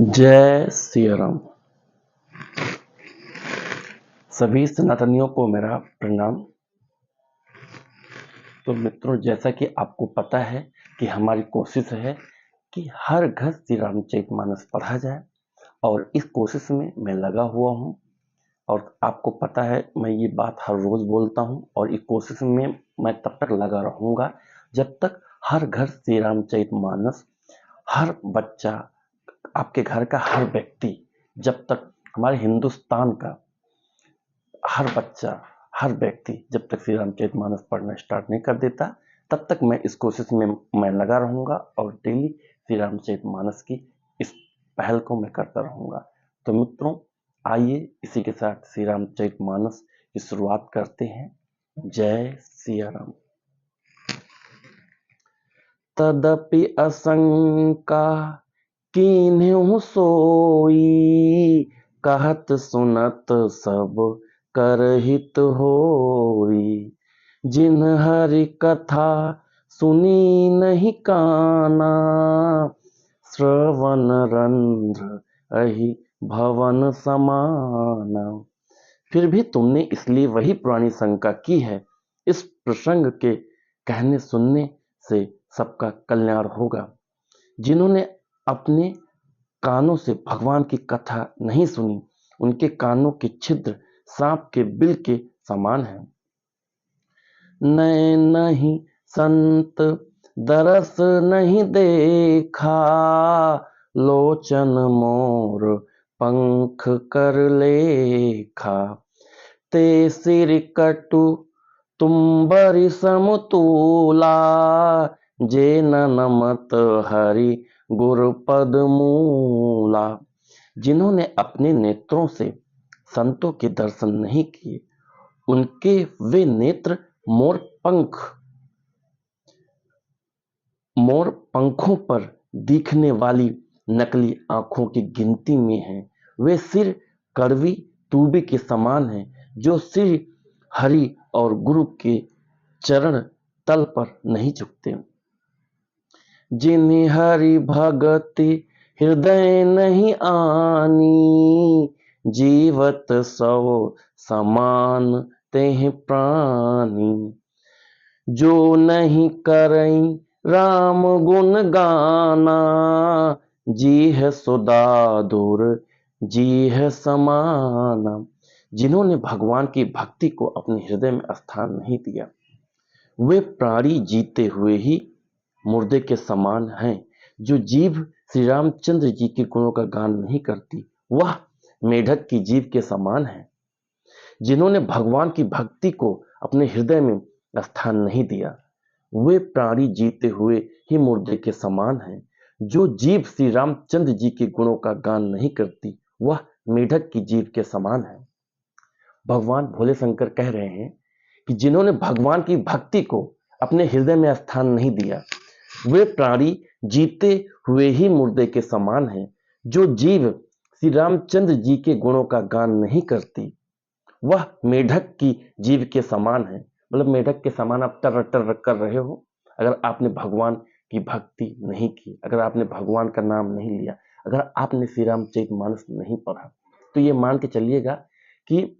जय सिया राम। सभी सनातनियों को मेरा प्रणाम। तो मित्रों, जैसा कि आपको पता है कि हमारी कोशिश है कि हर घर श्री रामचरितमानस पढ़ा जाए, और इस कोशिश में मैं लगा हुआ हूँ। और आपको पता है, मैं ये बात हर रोज बोलता हूँ, और इस कोशिश में मैं तब तक लगा रहूंगा जब तक हर घर श्री रामचरितमानस, हर बच्चा, आपके घर का हर व्यक्ति, जब तक हमारे हिंदुस्तान का हर बच्चा, हर व्यक्ति जब तक श्री रामचरितमानस पढ़ना स्टार्ट नहीं कर देता, तब तक मैं इस कोशिश में मैं लगा रहूंगा और डेली श्री रामचरितमानस की इस पहल को मैं करता रहूंगा। तो मित्रों, आइए इसी के साथ श्री रामचरितमानस की शुरुआत करते हैं। जय सिया राम। तदपि असंका कीन्हु सोई, कहत सुनत सब करहित होई। जिन हरि कथा सुनी नहीं काना, श्रवण रंध्र अहि भवन समाना। फिर भी तुमने इसलिए वही पुरानी शंका की है। इस प्रसंग के कहने सुनने से सबका कल्याण होगा। जिन्होंने अपने कानों से भगवान की कथा नहीं सुनी, उनके कानों के छिद्र सांप के बिल के समान हैं। नैन नहीं संत दरस नहीं देखा, लोचन मोर पंख कर लेखा। ते सिर कटु तुम्बरि समतूला, जे नमत हरि गुरुपद मूला। जिन्होंने अपने नेत्रों से संतों के दर्शन नहीं किए, उनके वे नेत्र मोर पंखों पर दिखने वाली नकली आंखों की गिनती में हैं। वे सिर कड़वी तूबे के समान हैं, जो श्री हरि और गुरु के चरण तल पर नहीं झुकते। जिन्हें हरि भगति हृदय नहीं आनी, जीवत सौ समान तेह प्राणी। जो नहीं करई राम गुण गाना, जी है सुदादुर जी है समाना। जिन्होंने भगवान की भक्ति को अपने हृदय में स्थान नहीं दिया, वे प्राणी जीते हुए ही मुर्दे के समान हैं। जो जीभ श्री रामचंद्र जी के गुणों का गान नहीं करती, वह मेढक की जीभ के समान है। जिन्होंने भगवान की भक्ति को अपने हृदय में स्थान नहीं दिया, वे प्राणी जीते हुए ही मुर्दे के समान हैं। जो जीभ श्री रामचंद्र जी के गुणों का गान नहीं करती, वह मेढक की जीभ के समान है। भगवान भोले शंकर कह रहे हैं कि जिन्होंने भगवान की भक्ति को अपने हृदय में स्थान नहीं दिया, वे प्राणी जीते हुए ही मुर्दे के समान हैं। जो जीव श्री रामचंद्र जी के गुणों का गान नहीं करती, वह मेढक की जीव के समान है। मतलब मेढक के समान आप टर टर कर रहे हो अगर आपने भगवान की भक्ति नहीं की, अगर आपने भगवान का नाम नहीं लिया, अगर आपने श्री रामचरितमानस नहीं पढ़ा। तो ये मान के चलिएगा कि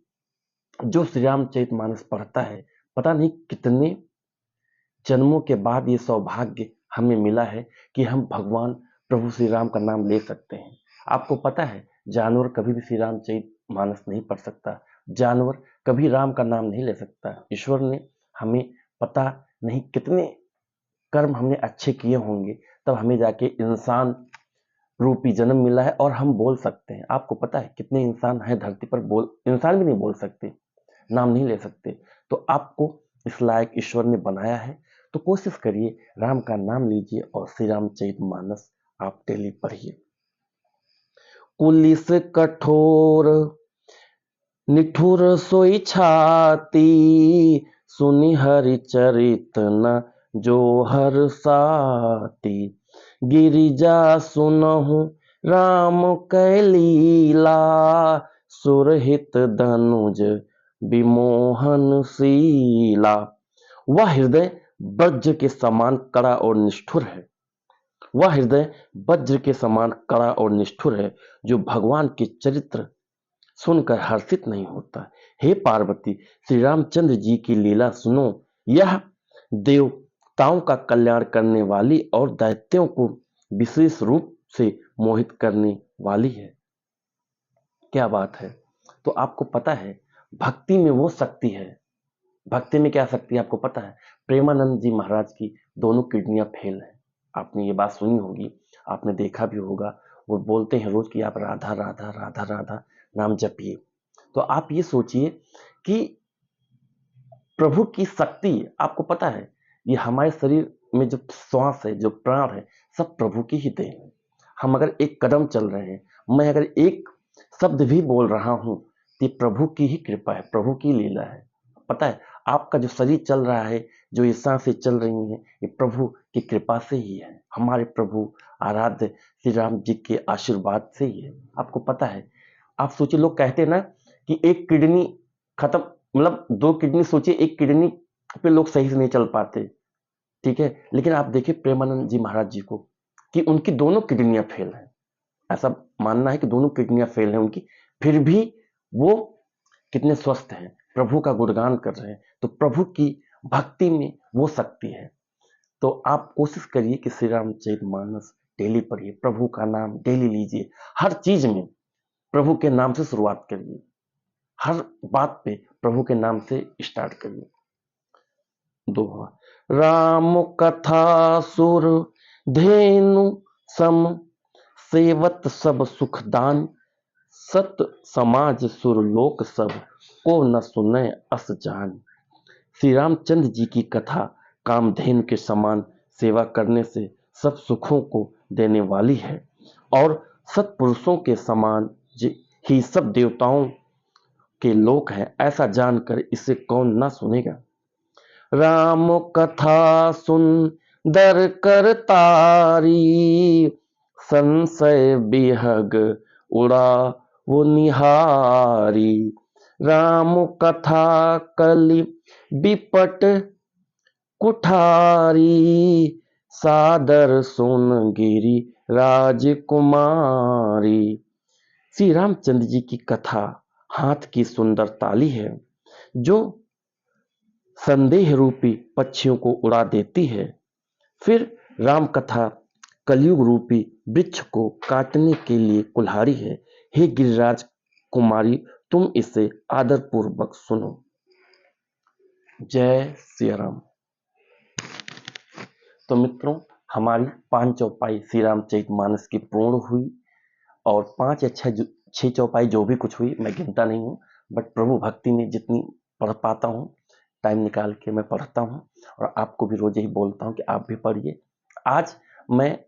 जो श्री रामचरितमानस पढ़ता है, पता नहीं कितने जन्मों के बाद ये सौभाग्य हमें मिला है कि हम भगवान प्रभु श्री राम का नाम ले सकते हैं। आपको पता है, जानवर कभी भी श्री रामचरितमानस नहीं पढ़ सकता, जानवर कभी राम का नाम नहीं ले सकता। ईश्वर ने हमें पता नहीं कितने कर्म हमने अच्छे किए होंगे, तब हमें जाके इंसान रूपी जन्म मिला है और हम बोल सकते हैं। आपको पता है कितने इंसान हैं धरती पर, इंसान भी नहीं बोल सकते, नाम नहीं ले सकते। तो आपको इस लायक ईश्वर ने बनाया है, तो कोशिश करिए, राम का नाम लीजिए और श्री रामचरितमानस आप डेली पढ़िए। कुलिस कठोर निठुर सोई छाती, सुनि हरि चरित न जो हर साती। गिरिजा सुनहु राम कै लीला, सुरहित धनुज विमोहन शीला। वह हृदय वज्र के समान कड़ा और निष्ठुर है। वह हृदय वज्र के समान कड़ा और निष्ठुर है, जो भगवान के चरित्र सुनकर हर्षित नहीं होता। हे पार्वती, श्री रामचंद्र जी की लीला सुनो। यह देवताओं का कल्याण करने वाली और दैत्यों को विशेष रूप से मोहित करने वाली है। क्या बात है। तो आपको पता है भक्ति में वो शक्ति है। भक्ति में क्या शक्ति है आपको पता है? प्रेमानंद जी महाराज की दोनों किडनियां फेल हैं। आपने ये बात सुनी होगी, आपने देखा भी होगा। वो बोलते हैं रोज कि आप राधा राधा राधा राधा नाम जपिए। तो आप ये सोचिए कि प्रभु की शक्ति, आपको पता है ये हमारे शरीर में जो श्वास है, जो प्राण है, सब प्रभु की ही देन है। हम अगर एक कदम चल रहे हैं, मैं अगर एक शब्द भी बोल रहा हूं, ये प्रभु की ही कृपा है, प्रभु की लीला है। पता है आपका जो शरीर चल रहा है, जो ये सांसें चल रही हैं, ये प्रभु की कृपा से ही है। हमारे प्रभु आराध्य श्री राम जी के आशीर्वाद से ही है। आपको पता है, आप सोचिए, लोग कहते हैं ना कि एक किडनी खत्म, मतलब 2 किडनी, सोचिए एक किडनी पे लोग सही से नहीं चल पाते, ठीक है। लेकिन आप देखिए प्रेमानंद जी महाराज जी को, कि उनकी दोनों किडनियां फेल हैं। ऐसा मानना है कि दोनों किडनियां फेल हैं उनकी, फिर भी वो कितने स्वस्थ हैं, प्रभु का गुणगान कर रहे हैं। तो प्रभु की भक्ति में वो शक्ति है। तो आप कोशिश करिए कि श्री रामचरितमानस डेली पढ़िए, प्रभु का नाम डेली लीजिए। हर चीज में प्रभु के नाम से शुरुआत करिए, हर बात पे प्रभु के नाम से स्टार्ट करिए। दोहा। राम कथा सुर धेनु सम, सेवत सब सुखदान, सत समाज सुरलोक सब, को न सुने अस जान। श्री रामचंद्र जी की कथा कामधेनु के समान सेवा करने से सब सुखों को देने वाली है, और सत्पुरुषों के समान ही सब देवताओं के लोक हैं। ऐसा जानकर इसे कौन ना सुनेगा। राम कथा सुंदर कर तारी, संशय बिहग उड़ा वो निहारी। राम कथा कलि विपट कुठारी, सादर सुन गिरी राजकुमारी। श्री रामचंद्र जी की कथा हाथ की सुंदर ताली है, जो संदेह रूपी पक्षियों को उड़ा देती है। फिर राम कथा कलयुग रूपी वृक्ष को काटने के लिए कुल्हाड़ी है। हे गिरिराज कुमारी, तुम इसे आदर पूर्वक सुनो। जय श्री राम। तो मित्रों, हमारी 5 चौपाई श्री रामचरितमानस की पूर्ण हुई, और 5 या 6 चौपाई जो भी कुछ हुई मैं गिनता नहीं हूँ, बट प्रभु भक्ति में जितनी पढ़ पाता हूँ, टाइम निकाल के मैं पढ़ता हूँ, और आपको भी रोज यही बोलता हूँ कि आप भी पढ़िए। आज मैं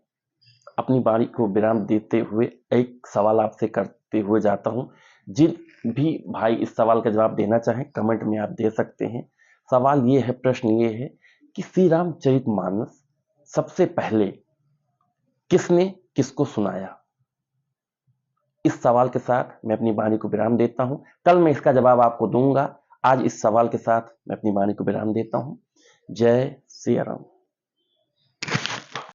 अपनी वाणी को विराम देते हुए एक सवाल आपसे करते हुए जाता हूँ। जिन भी भाई इस सवाल का जवाब देना चाहें कमेंट में आप दे सकते हैं। सवाल ये है, प्रश्न ये है कि श्री रामचरितमानस सबसे पहले किसने किसको सुनाया? इस सवाल के साथ मैं अपनी वाणी को विराम देता हूं। कल मैं इसका जवाब आपको दूंगा। आज इस सवाल के साथ मैं अपनी वाणी को विराम देता हूं। जय श्री राम।